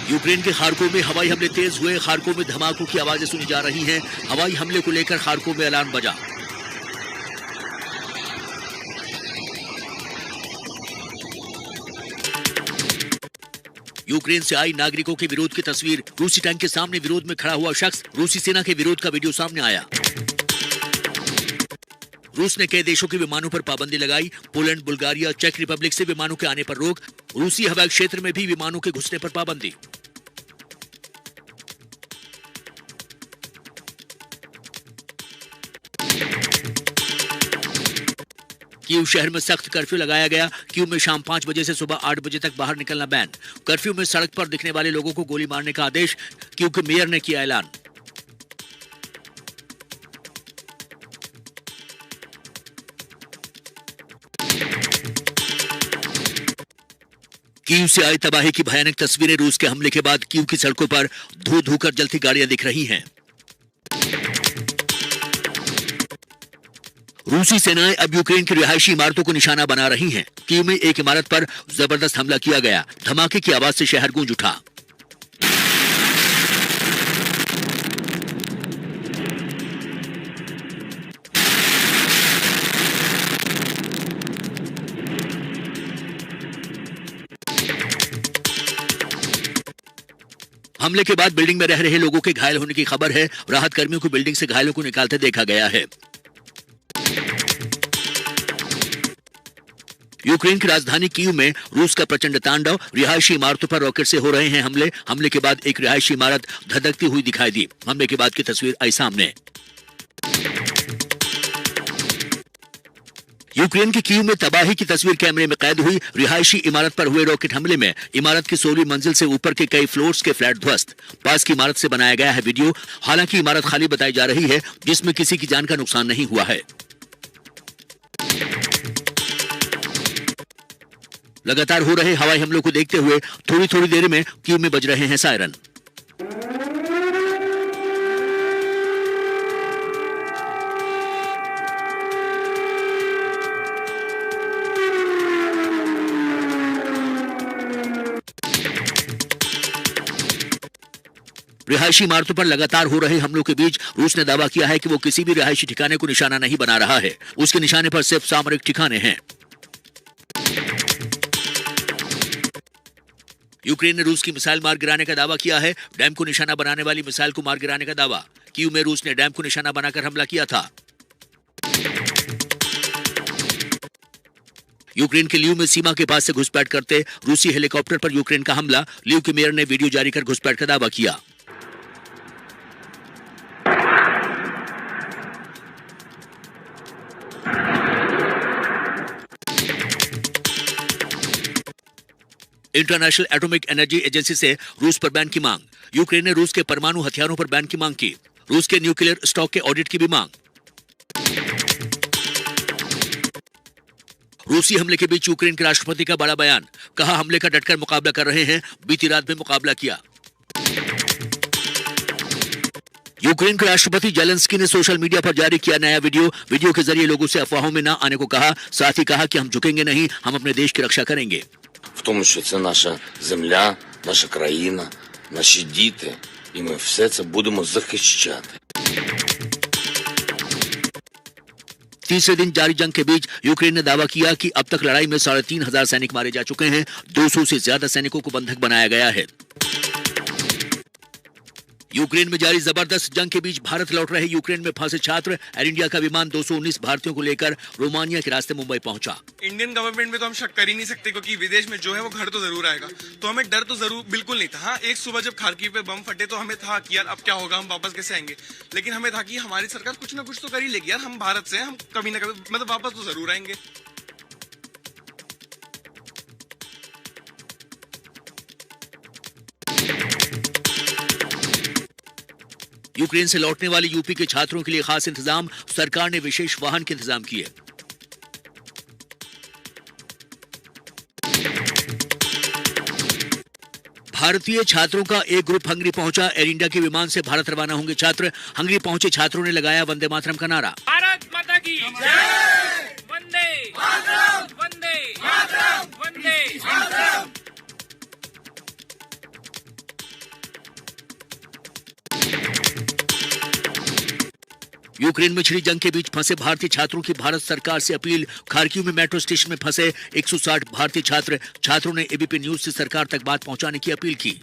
Ukraine के Kharkov में हवाई हमले तेज हुए। खार्कोव में धमाकों की आवाजें सुनी जा रही हैं। हवाई हमले को लेकर खार्कोव में अलार्म बजा। यूक्रेन से आई नागरिकों के विरोध की तस्वीर। रूसी टैंक के सामने विरोध में खड़ा हुआ शख्स। रूसी सेना के विरोध का वीडियो सामने आया। रूस ने कई देशों के विमानों पर पाबंदी लगाई। पोलैंड, बुल्गारिया, चेक रिपब्लिक से विमानों के आने पर रोक। रूसी हवाई क्षेत्र में भी विमानों के घुसने पर पाबंदी। कीव शहर में सख्त कर्फ्यू लगाया गया। कीव में शाम 5 बजे से सुबह 8 बजे तक बाहर निकलना बैन। कर्फ्यू में सड़क पर दिखने वाले लोगों को गोली मारने का आदेश। कीव के मेयर ने किया ऐलान। कीव से आई तबाही की भयानक तस्वीरें। रूस के हमले के बाद कीव की सड़कों पर धू धू कर जलती गाड़ियां दिख रही हैं। रूसी सेनाएं अब यूक्रेन की रिहायशी इमारतों को निशाना बना रही हैं। कीव में एक इमारत पर जबरदस्त हमला किया गया। धमाके की आवाज से शहर गूंज उठा। हमले के बाद बिल्डिंग में रह रहे लोगों के घायल होने की खबर है। राहत कर्मियों को बिल्डिंग से घायलों को निकालते देखा गया है। यूक्रेन की राजधानी कीव में रूस का प्रचंड तांडव। रिहायशी इमारतों पर रॉकेट से हो रहे हैं हमले। हमले के बाद एक रिहायशी इमारत धधकती हुई दिखाई दी। हमले के बाद की तस्वीर आई सामने। यूक्रेन की कीव में तबाही की तस्वीर कैमरे में कैद हुई। रिहायशी इमारत पर हुए रॉकेट हमले में इमारत की 16वीं मंजिल से ऊपर के कई फ्लोर्स के फ्लैट ध्वस्त। पास की इमारत से बनाया गया है वीडियो। हालांकि इमारत खाली बताई जा रही है, जिसमें किसी की जान का नुकसान नहीं हुआ है। लगातार हो रहे हवाई हमलों को देखते हुए थोड़ी थोड़ी देर में कीव में बज रहे हैं सायरन। रिहायशी इमारतों पर लगातार हो रहे हमलों के बीच रूस ने दावा किया है कि वो किसी भी रिहायशी ठिकाने को निशाना नहीं बना रहा है। उसके निशाने पर सिर्फ सामरिक ठिकाने हैं। यूक्रेन ने रूस की मिसाइल मार गिराने का दावा किया है। डैम को निशाना बनाने वाली मिसाइल को मार गिराने का दावा। कीव में रूस ने डैम को निशाना बनाकर हमला किया था। यूक्रेन के लीव में सीमा के पास से घुसपैठ करते रूसी हेलीकॉप्टर पर यूक्रेन का हमला। लीव के मेयर ने वीडियो जारी कर घुसपैठ का दावा किया। इंटरनेशनल एटॉमिक एनर्जी एजेंसी से रूस पर बैन की मांग। यूक्रेन ने रूस के परमाणु हथियारों पर बैन की मांग की। रूस के न्यूक्लियर स्टॉक के ऑडिट की भी मांग। रूसी हमले के बीच यूक्रेन के राष्ट्रपति का बड़ा बयान। कहा हमले का डटकर मुकाबला कर रहे हैं। बीती रात में मुकाबला किया। यूक्रेन के राष्ट्रपति जेलेंस्की ने सोशल मीडिया पर जारी किया नया वीडियो के जरिए लोगों से अफवाहों में न आने को कहा। साथ ही कहा कि हम झुकेंगे नहीं, हम अपने देश की रक्षा करेंगे। В тому, що це наша земля, наша країна, наші діти, і ми все це будемо захищати. तीसरे दिन जारी जंग के बीच यूक्रेन ने दावा किया कि अब तक लड़ाई में 3,500 सैनिक मारे जा चुके हैं। 200 से ज्यादा सैनिकों को बंधक बनाया गया है। यूक्रेन में जारी जबरदस्त जंग के बीच भारत लौट रहे यूक्रेन में फंसे छात्र। एयर इंडिया का विमान 219 भारतीयों को लेकर रोमानिया के रास्ते मुंबई पहुंचा। इंडियन गवर्नमेंट में तो हम शक कर ही नहीं सकते, क्योंकि विदेश में जो है वो घर तो जरूर आएगा। तो हमें डर तो जरूर बिल्कुल नहीं था। हाँ, एक सुबह जब खार्किव पे बम फटे तो हमें था कि यार अब क्या होगा, हम वापस कैसे आएंगे। लेकिन हमें था कि हमारी सरकार कुछ ना कुछ तो कर ही लेगी यार। हम भारत से हैं, हम कभी ना कभी मतलब वापस तो जरूर आएंगे। यूक्रेन से लौटने वाले यूपी के छात्रों के लिए खास इंतजाम। सरकार ने विशेष वाहन के इंतजाम किए। भारतीय छात्रों का एक ग्रुप हंगरी पहुंचा। एयर इंडिया के विमान से भारत रवाना होंगे छात्र। हंगरी पहुंचे छात्रों ने लगाया वंदे मातरम का नारा। भारत माता की जय, वंदे मातरम, वंदे मातरम, वंदे मातरम। यूक्रेन में छिड़ी जंग के बीच फंसे भारतीय छात्रों की भारत सरकार से अपील। खार्किव में मेट्रो स्टेशन में फंसे 160 भारतीय छात्रों ने एबीपी न्यूज से सरकार तक बात पहुंचाने की अपील की।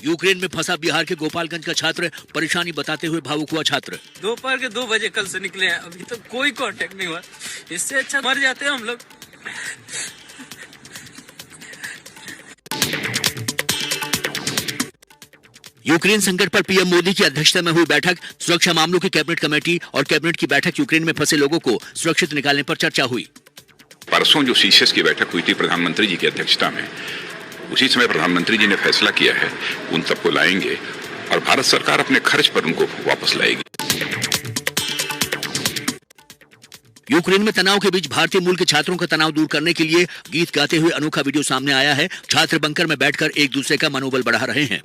यूक्रेन में फंसा बिहार के गोपालगंज का छात्र, परेशानी बताते हुए भावुक हुआ छात्र। दोपहर के 2 बजे कल से निकले हैं, अभी तक कोई कांटेक्ट नहीं हुआ। इससे अच्छा मर जाते हैं हम लोग। यूक्रेन संकट पर पीएम मोदी की अध्यक्षता में हुई बैठक। सुरक्षा मामलों की कैबिनेट कमेटी और कैबिनेट की बैठक। यूक्रेन में फंसे लोगों को सुरक्षित निकालने पर चर्चा हुई। परसों जो सीसीएस की बैठक हुई थी प्रधानमंत्री जी की अध्यक्षता में, उसी समय प्रधानमंत्री जी ने फैसला किया है उन सबको लाएंगे और भारत सरकार अपने खर्च पर उनको वापस लाएगी। यूक्रेन में तनाव के बीच भारतीय मूल के छात्रों का तनाव दूर करने के लिए गीत गाते हुए अनोखा वीडियो सामने आया है। छात्र बंकर में बैठकर एक दूसरे का मनोबल बढ़ा रहे हैं।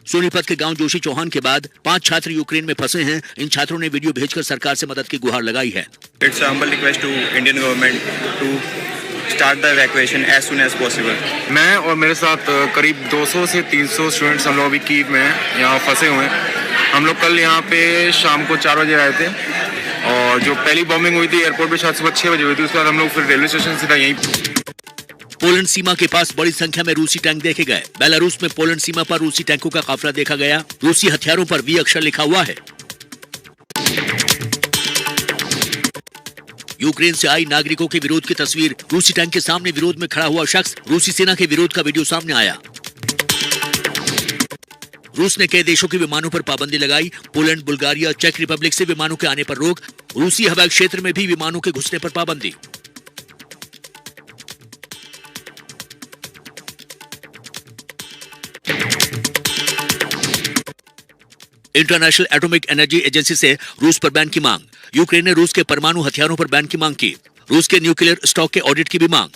सोनीपत के गांव जोशी चौहान के बाद 5 छात्र यूक्रेन में फंसे हैं। इन छात्रों ने वीडियो भेजकर सरकार से मदद की गुहार लगाई है। It's a humble request to Indian government to start the evacuation as soon as possible. मैं और मेरे साथ करीब 200 से 300 स्टूडेंट्स हम लोग अभी कीव में यहाँ फंसे हुए हैं। हम लोग कल यहाँ पे शाम को 4 बजे आए थे और जो पहली बॉम्बिंग हुई थी एयरपोर्ट पे शायद सुबह 6 बजे हुई थी। उसके बाद हम लोग फिर रेलवे स्टेशन से यहीं। पोलैंड सीमा के पास बड़ी संख्या में रूसी टैंक देखे गए। बेलारूस में पोलैंड सीमा पर रूसी टैंकों का काफिला देखा गया। रूसी हथियारों पर वी अक्षर लिखा हुआ है। यूक्रेन से आई नागरिकों के विरोध की तस्वीर। रूसी टैंक के सामने विरोध में खड़ा हुआ शख्स। रूसी सेना के विरोध का वीडियो सामने आया। रूस ने कई देशों के विमानों पर पाबंदी लगाई। पोलैंड, बुल्गारिया, चेक रिपब्लिक से विमानों के आने पर रोक। रूसी हवाई क्षेत्र में भी विमानों के घुसने पर पाबंदी। इंटरनेशनल एटॉमिक एनर्जी एजेंसी से रूस पर बैन की मांग। यूक्रेन ने रूस के परमाणु हथियारों पर बैन की मांग की। रूस के न्यूक्लियर स्टॉक के ऑडिट की भी मांग।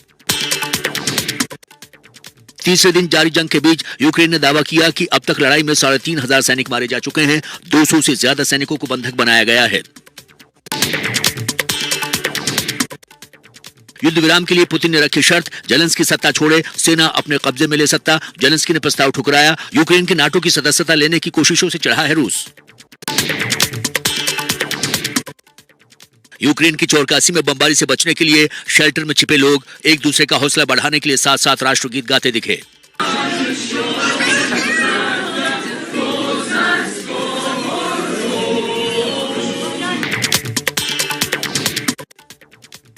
तीसरे दिन जारी जंग के बीच यूक्रेन ने दावा किया कि अब तक लड़ाई में 3,500 सैनिक मारे जा चुके हैं। 200 से ज्यादा सैनिकों को बंधक बनाया गया है। युद्ध विराम के लिए पुतिन ने रखी शर्त। जेलेंस्की सत्ता छोड़े, सेना अपने कब्जे में ले सत्ता। जेलेंस्की ने प्रस्ताव ठुकराया। यूक्रेन के नाटो की सदस्यता लेने की कोशिशों से चढ़ा है रूस। यूक्रेन की चौरकासी में बमबारी से बचने के लिए शेल्टर में छिपे लोग एक दूसरे का हौसला बढ़ाने के लिए साथ साथ राष्ट्रगीत गाते दिखे।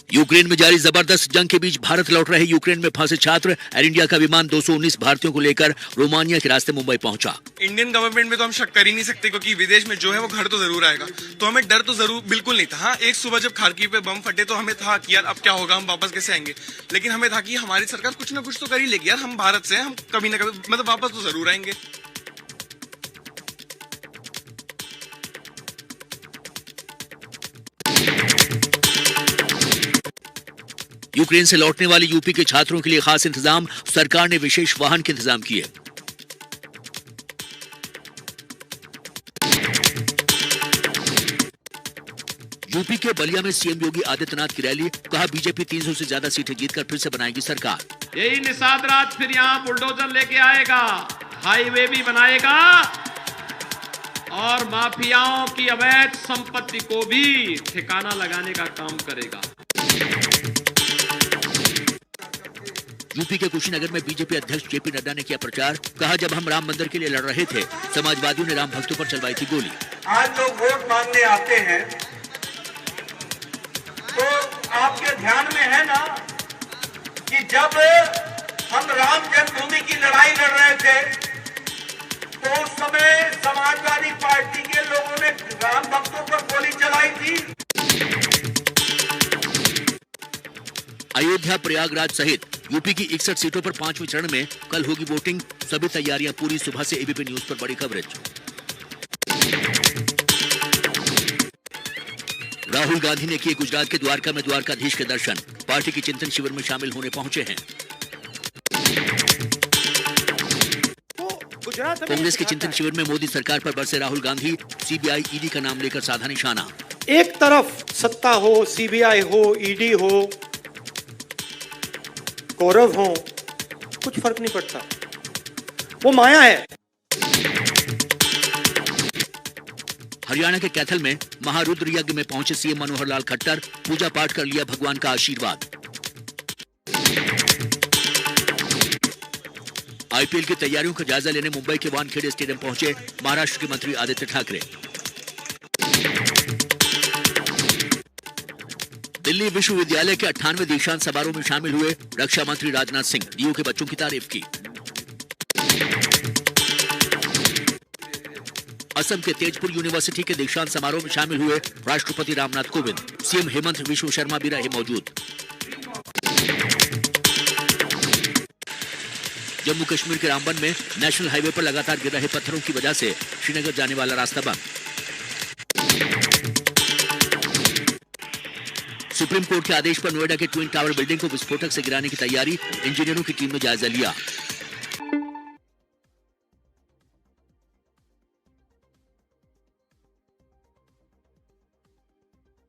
यूक्रेन में जारी जबरदस्त जंग के बीच भारत लौट रहे यूक्रेन में फंसे छात्र। एयर इंडिया का विमान 219 भारतीयों को लेकर रोमानिया के रास्ते मुंबई पहुंचा। इंडियन गवर्नमेंट में तो हम शक कर ही नहीं सकते, क्योंकि विदेश में जो है वो घर तो जरूर आएगा। तो हमें डर तो जरूर बिल्कुल नहीं था। हाँ, एक सुबह जब खार्किव पे बम फटे तो हमें था कि यार अब क्या होगा, हम वापस कैसे आएंगे। लेकिन हमें था कि हमारी सरकार कुछ ना कुछ तो कर ही लेगी यार। हम भारत से हैं, हम कभी ना कभी मतलब वापस तो जरूर आएंगे। यूक्रेन से लौटने वाले यूपी के छात्रों के लिए खास इंतजाम। सरकार ने विशेष वाहन के इंतजाम किए। यूपी के बलिया में सीएम योगी आदित्यनाथ की रैली। कहा बीजेपी 300 से ज्यादा सीटें जीतकर फिर से बनाएगी सरकार। यही निषाद राज फिर यहाँ बुलडोजर लेके आएगा, हाईवे भी बनाएगा और माफियाओं की अवैध संपत्ति को भी ठिकाना लगाने का काम करेगा। यूपी के कुशीनगर में बीजेपी अध्यक्ष जेपी नड्डा ने किया प्रचार। कहा जब हम राम मंदिर के लिए लड़ रहे थे, समाजवादियों ने राम भक्तों पर चलवाई थी गोली। आज लोग वोट मांगने आते हैं तो आपके ध्यान में है ना कि जब हम राम जन्मभूमि की लड़ाई लड़ रहे थे तो उस समय समाजवादी पार्टी के लोगों ने राम भक्तों पर गोली चलाई थी। अयोध्या, प्रयागराज सहित यूपी की 61 सीटों पर 5वें चरण में कल होगी वोटिंग। सभी तैयारियां पूरी। सुबह से एबीपी न्यूज पर बड़ी कवरेज। राहुल गांधी ने किए गुजरात के द्वारका में द्वारकाधीश के दर्शन। पार्टी की चिंतन शिविर में शामिल होने पहुंचे हैं। कांग्रेस के चिंतन शिविर में मोदी सरकार पर बरसे राहुल गांधी, सीबीआई ईडी का नाम लेकर साधा निशाना। एक तरफ सत्ता हो, सीबीआई हो, ईडी हो, गौरव हो, कुछ फर्क नहीं पड़ता, वो माया है। हरियाणा के कैथल में महारुद्र यज्ञ में पहुंचे सीएम मनोहर लाल खट्टर, पूजा पाठ कर लिया भगवान का आशीर्वाद। आईपीएल की तैयारियों का जायजा लेने मुंबई के वानखेड़े स्टेडियम पहुंचे महाराष्ट्र के मंत्री आदित्य ठाकरे। दिल्ली विश्वविद्यालय के 98वें दीक्षांत समारोह में शामिल हुए रक्षा मंत्री राजनाथ सिंह, डीयू के बच्चों की तारीफ की। असम के तेजपुर यूनिवर्सिटी के दीक्षांत समारोह में शामिल हुए राष्ट्रपति रामनाथ कोविंद, सीएम हेमंत बिश्व शर्मा भी रहे मौजूद। जम्मू कश्मीर के रामबन में नेशनल हाईवे पर लगातार गिर रहे पत्थरों की वजह से श्रीनगर जाने वाला रास्ता बंद। सुप्रीम कोर्ट के आदेश पर नोएडा के ट्विन टावर बिल्डिंग को विस्फोटक से गिराने की तैयारी, इंजीनियरों की टीम ने जायजा लिया।